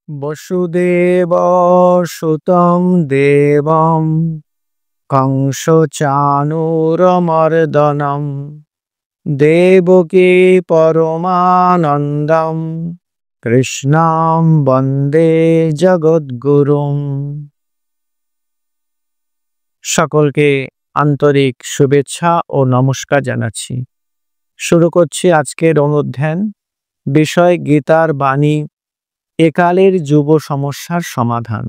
বসুদেব সুতং দেবং কংসচাণূরমর্দনম দেবকী পরমানন্দম কৃষ্ণং বন্দে জগদ্গুরুং। সকলকে আন্তরিক শুভেচ্ছা ও নমস্কার জানাচ্ছি। শুরু করছি আজকের অনুধ্যান। বিষয় গীতার বাণী, একালের যুব সমস্যার সমাধান।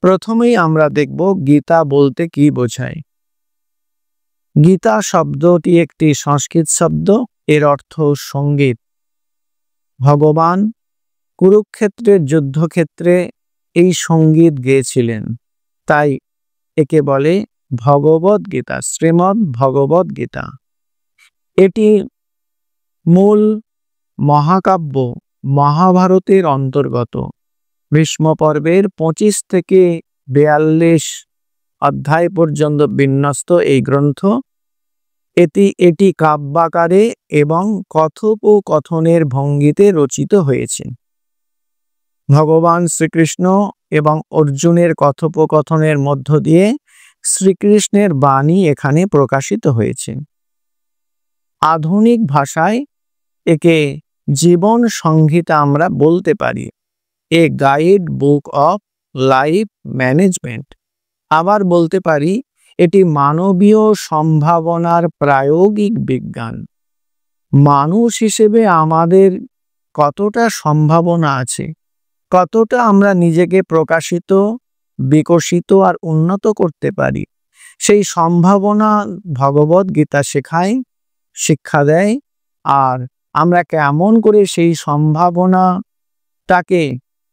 প্রথমেই আমরা দেখব গীতা বলতে কি বোঝায়। গীতা শব্দটি একটি সংস্কৃত শব্দ, এর অর্থ সঙ্গীত। ভগবান কুরুক্ষেত্রের যুদ্ধক্ষেত্রে এই সঙ্গীত গেয়েছিলেন, তাই একে বলে ভগবদ গীতা, শ্রীমদ্ ভগবদ গীতা। এটি মূল মহাকাব্য মহাভারতের অন্তর্গত। ভীষ্ম পর্বের 25 থেকে 42 অধ্যায় পর্যন্ত বিন্যস্ত এই গ্রন্থ। এটি কাব্যাকারে এবং কথোপকথনের ভঙ্গিতে রচিত হয়েছে। ভগবান শ্রীকৃষ্ণ এবং অর্জুনের কথোপকথনের মধ্য দিয়ে শ্রীকৃষ্ণের বাণী এখানে প্রকাশিত হয়েছে। আধুনিক ভাষায় একে জীবন সংহিতা আমরা বলতে পারি, a guide book of life management. আবার বলতে পারি এটি মানবীয় সম্ভাবনার প্রায়োগিক বিজ্ঞান। মানুষ হিসেবে আমাদের কতটা সম্ভাবনা আছে, কতটা আমরা নিজেকে প্রকাশিত, বিকশিত আর উন্নত করতে পারি, সেই সম্ভাবনা ভগবদ গীতা শেখায়, শিক্ষা দেয়। আর আমরা কেমন করে সেই সম্ভাবনাটাকে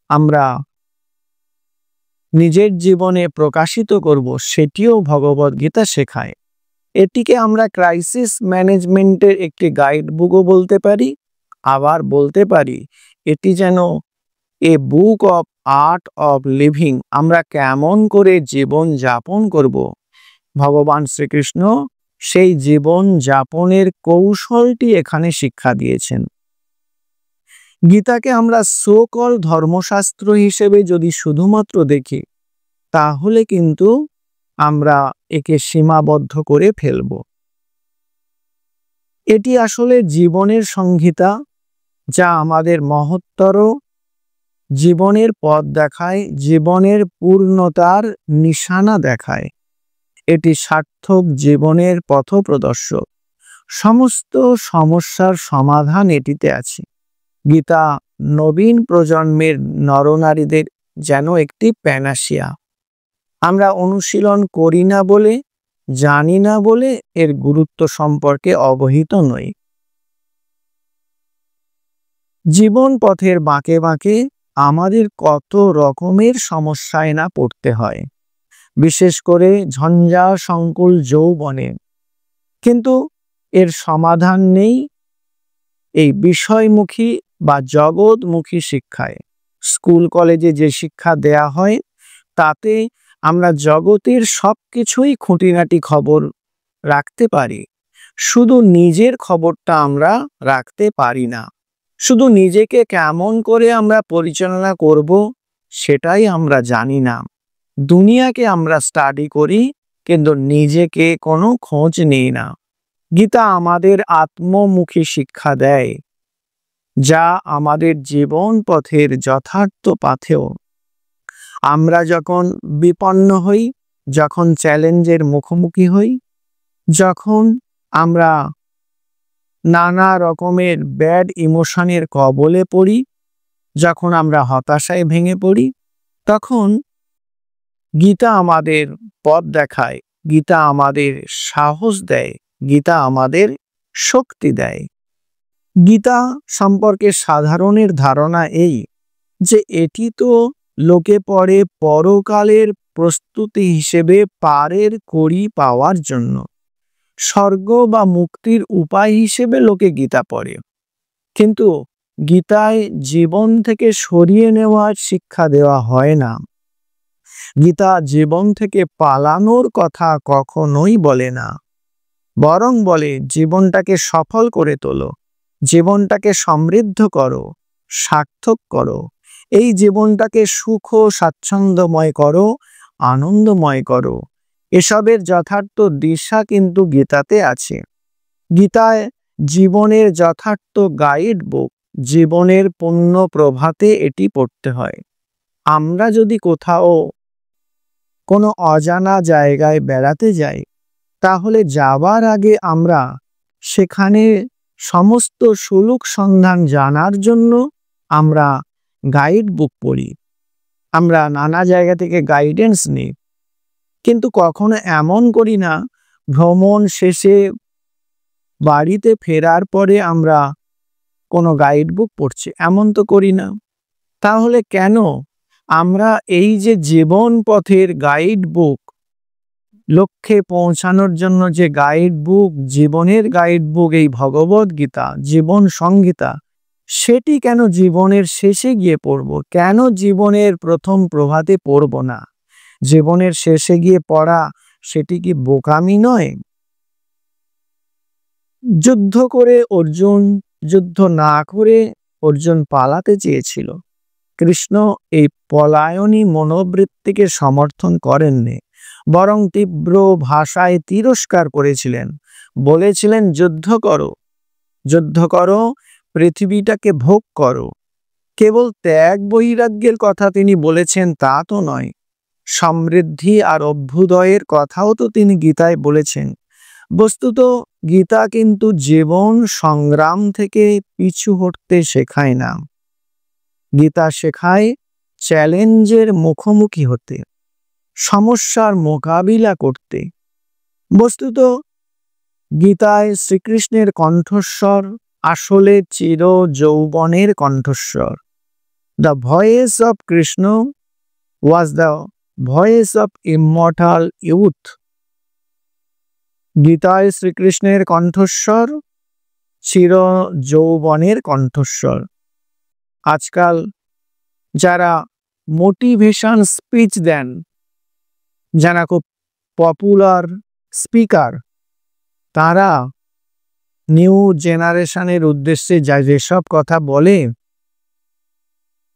আমরা নিজের জীবনে প্রকাশিত করব, সেটিও ভগবদ গীতা শেখায়। এটিকে আমরা ক্রাইসিস ম্যানেজমেন্টের একটি গাইড বুকও বলতে পারি। আবার বলতে পারি এটি যেন a book of art of living. আমরা কেমন করে জীবন যাপন করব, ভগবান শ্রীকৃষ্ণ সেই জীবন যাপনের কৌশলটি এখানে শিক্ষা দিয়েছেন। গীতাকে আমরা সোকল ধর্মশাস্ত্র হিসেবে যদি শুধুমাত্র দেখি, তাহলে কিন্তু আমরা একে সীমাবদ্ধ করে ফেলব। এটি আসলে জীবনের সংহিতা, যা আমাদের মহত্তর জীবনের পথ দেখায়, জীবনের পূর্ণতার নিশানা দেখায়। এটি সার্থক জীবনের পথপ্রদর্শক। সমস্ত সমস্যার সমাধান এটিতে আছে। গীতা নবীন প্রজন্মের নরনারীদের যেন একটি প্যানাসিয়া। আমরা অনুশীলন করি না বলে, জানি না বলে এর গুরুত্ব সম্পর্কে অবহিত নই। জীবন পথের বাঁকে বাঁকে আমাদের কত রকমের সমস্যায় না পড়তে হয়, বিশেষ করে ঝঞ্ঝা সংকুল যৌবনে। কিন্তু এর সমাধান নেই এই বিষয়মুখী বা জগৎমুখী শিক্ষায়। স্কুল কলেজে যে শিক্ষা দেয়া হয়, তাতে আমরা জগতের সবকিছুই খুঁটিনাটি খবর রাখতে পারি, শুধু নিজের খবরটা আমরা রাখতে পারি না। শুধু নিজেকে কেমন করে আমরা পরিচালনা করব, সেটাই আমরা জানি না। দুনিয়াকে আমরা স্টাডি করি, কিন্তু নিজেকে কোনো খোঁজ নেই না। গীতা আমাদের আত্মমুখী শিক্ষা দেয়, যা আমাদের জীবন পথের যথার্থ পাথেয়। আমরা যখন বিপন্ন হই, যখন চ্যালেঞ্জের মুখোমুখি হই, যখন আমরা নানা রকমের ব্যাড ইমোশনের কবলে পড়ি, যখন আমরা হতাশায় ভেঙে পড়ি, তখন গীতা আমাদের পথ দেখায়, গীতা আমাদের সাহস দেয়, গীতা আমাদের শক্তি দেয়। গীতা সম্পর্কে সাধারণের ধারণা এই যে এটি তো লোকে পড়ে পরকালের প্রস্তুতি হিসেবে পারের কড়ি পাওয়ার জন্য, স্বর্গ বা মুক্তির উপায় হিসেবে লোকে গীতা পড়ে। কিন্তু গীতায় জীবন থেকে সরিয়ে নেওয়ার শিক্ষা দেওয়া হয় না। গীতা জীবন থেকে পালানোর কথা কখনোই বলে না, বরং বলে জীবনটাকে সফল করে তোলো, জীবনটাকে সমৃদ্ধ করো, সার্থক করো, এই জীবনটাকে সুখ ও স্বাচ্ছন্দ্যময় করো, আনন্দময় করো। এসবের যথার্থ দিশা কিন্তু গীতাতে আছে। গীতায় জীবনের যথার্থ গাইড বুক, জীবনের পূর্ণ প্রভাতে এটি পড়তে হয়। আমরা যদি কোথাও কোনো অজানা জায়গায় বেড়াতে যাই, তাহলে যাবার আগে আমরা সেখানে সমস্ত সুলুক সন্ধান জানার জন্য আমরা গাইড বুক পড়ি, আমরা নানা জায়গা থেকে গাইডেন্স নিই। কিন্তু কখনো এমন করি না ভ্রমণ শেষে বাড়িতে ফেরার পরে আমরা কোনো গাইড বুক পড়ছি, এমন তো করি না। তাহলে কেন আমরা এই যে জীবন পথের গাইড বুক, লক্ষ্যে পৌঁছানোর জন্য যে গাইড বুক, জীবনের গাইড বুক এই ভগবদ গীতা, জীবন সংহিতা, সেটি কেন জীবনের শেষে গিয়ে পড়ব? কেন জীবনের প্রথম প্রভাতে পড়ব না? জীবনের শেষে গিয়ে পড়া সেটি কি বোকামি নয়? যুদ্ধ করে অর্জুন, যুদ্ধ না করে অর্জুন পালাতে চেয়েছিল। কৃষ্ণ এই পলায়নী মনোবৃত্তিকে সমর্থন করেননি, বরং তীব্র ভাষায় তিরস্কার করেছিলেন। বলেছিলেন, যুদ্ধ করো, যুদ্ধ করো, পৃথিবীটাকে ভোগ করো। কেবল ত্যাগ বৈরাগ্যের কথা তিনি বলেছেন তা তো নয়, সমৃদ্ধি আর অভ্যুদয়ের কথাও তো তিনি গীতায় বলেছেন। বস্তুত গীতা কিন্তু জীবন সংগ্রাম থেকে পিছু হটতে শেখায় না, গীতা শেখায় চ্যালেঞ্জের মুখোমুখি হতে, সমস্যার মোকাবিলা করতে। বস্তুত গীতায় শ্রীকৃষ্ণের কণ্ঠস্বর আসলে চির যৌবনের কণ্ঠস্বর। The voice of Krishna was the voice of immortal youth. গীতায় শ্রীকৃষ্ণের কণ্ঠস্বর চির যৌবনের কণ্ঠস্বর। আজকাল যারা মোটিভেশন স্পিচ দেন, যারা খুব পপুলার স্পিকার, তারা নিউ জেনারেশনের উদ্দেশ্যে যেসব কথা বলে,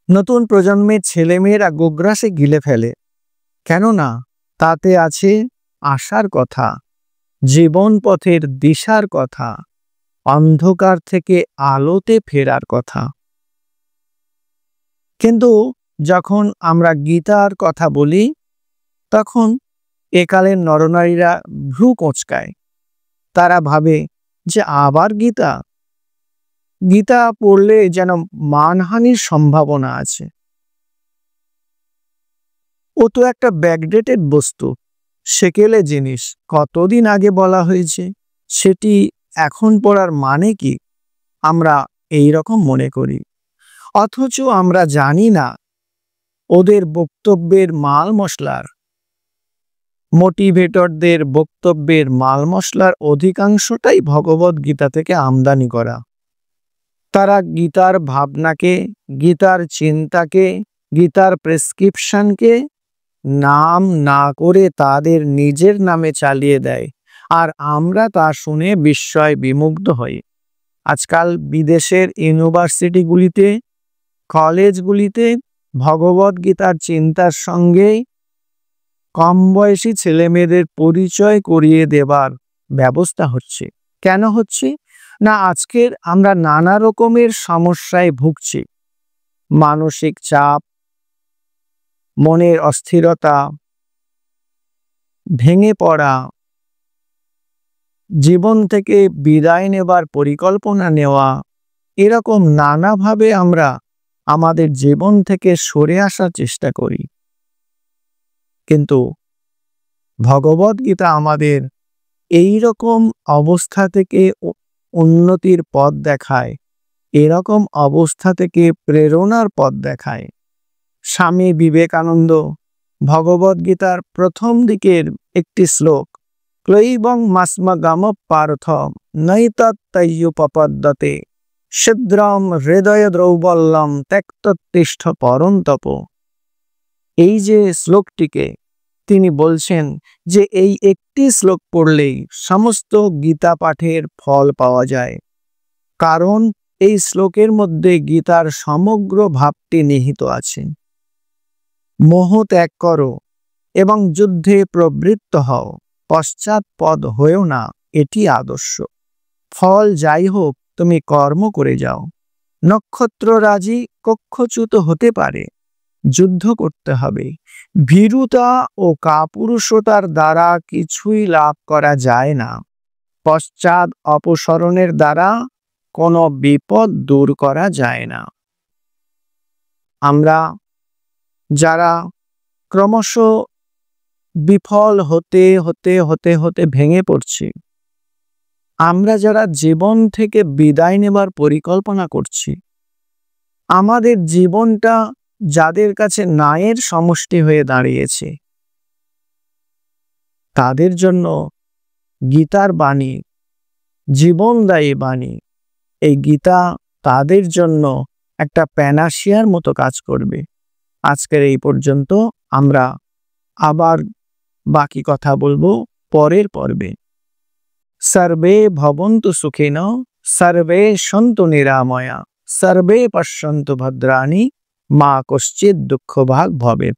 নতুন প্রজন্মের ছেলেমেয়েরা গোগ্রাসে গিলে ফেলে। কেননা তাতে আছে আশার কথা, জীবন পথের দিশার কথা, অন্ধকার থেকে আলোতে ফেরার কথা। কিন্তু যখন আমরা গীতার কথা বলি, তখন একালের নরনারীরা ভ্রু কোঁচকায়। তারা ভাবে যে আবার গীতা, গীতা পড়লে যেন মানহানির সম্ভাবনা আছে। ও তো একটা ব্যাকডেটেড বস্তু, সেকেলে জিনিস, কতদিন আগে বলা হয়েছে, সেটি এখন পড়ার মানে কি? আমরা এই রকম মনে করি। অথচ আমরা জানি না ওদের বক্তব্যের মাল মশলার, মোটিভেটরদের বক্তব্যের মাল মশলার অধিকাংশটাই ভগবদ গীতা থেকে আমদানি করা। তারা গীতার ভাবনাকে, গীতার চিন্তাকে, গীতার প্রেসক্রিপশনকে নাম না করে তাদের নিজের নামে চালিয়ে দেয়, আর আমরা তা শুনে বিস্ময় বিমুগ্ধ হই। আজকাল বিদেশের ইউনিভার্সিটিগুলিতে, কলেজগুলিতে ভগবদ গীতার চিন্তার সঙ্গে কম বয়সী ছেলেমেয়েদের পরিচয় করিয়ে দেবার ব্যবস্থা হচ্ছে। কেন হচ্ছে না, আজকের আমরা নানা রকমের সমস্যায় ভুগছি। মানসিক চাপ, মনের অস্থিরতা, ভেঙে পড়া, জীবন থেকে বিদায় নেবার পরিকল্পনা নেওয়া, এরকম নানাভাবে আমরা আমাদের জীবন থেকে সরে আসার চেষ্টা করি। কিন্তু ভগবদ গীতা আমাদের এই রকম অবস্থা থেকে উন্নতির পথ দেখায়, এরকম অবস্থা থেকে প্রেরণার পথ দেখায়। স্বামী বিবেকানন্দ ভগবদ গীতার প্রথম দিকের একটি শ্লোক, ক্লৈবং মাস্মগম পার্থ নৈতত্তয়্যুপপদ্যতে সিদ্ধ্রম হৃদয় দ্রৌবল্যম ত্যক্তোত্তিষ্ঠ পরন্তপ। এই যে শ্লোকটিকে তিনি বলছেন যে এই একটি শ্লোক পড়লেই সমস্ত গীতা পাঠের ফল পাওয়া যায়। কারণ এই শ্লোকের মধ্যে গীতার সমগ্র ভাবটি নিহিত আছে। মোহ ত্যাগ করো এবং যুদ্ধে প্রবৃত্ত হও, পশ্চাৎপদ হয়েও না, এটি আদর্শ। ফল যাই হোক, তুমি কর্ম করে যাও। নক্ষত্ররাজি কক্ষচ্যুত হতে পারে, যুদ্ধ করতে হবে। ভীরুতা ও কাপুরুষতার দ্বারা কিছুই লাভ করা যায় না। পশ্চাৎ অপসরণের দ্বারা কোনো বিপদ দূর করা যায় না। আমরা যারা ক্রমশ বিফল হতে হতে হতে হতে ভেঙে পড়ছি, আমরা যারা জীবন থেকে বিদায় নেবার পরিকল্পনা করছি, আমাদের জীবনটা যাদের কাছে ন্যায়ের সমষ্টি হয়ে দাঁড়িয়েছে, তাদের জন্য গীতার বাণী জীবনদায়ী বাণী। এই গীতা তাদের জন্য একটা প্যানাসিয়ার মতো কাজ করবে। আজকের এই পর্যন্ত। আমরা আবার বাকি কথা বলবো পরের পর্বে। সর্বে ভবন্তু সুখিনো, সর্বে সন্তু নিরাময়া, সর্বে পশ্যন্তু ভদ্রাণি, মা কশ্চিৎ দুঃখভাগ ভবেৎ।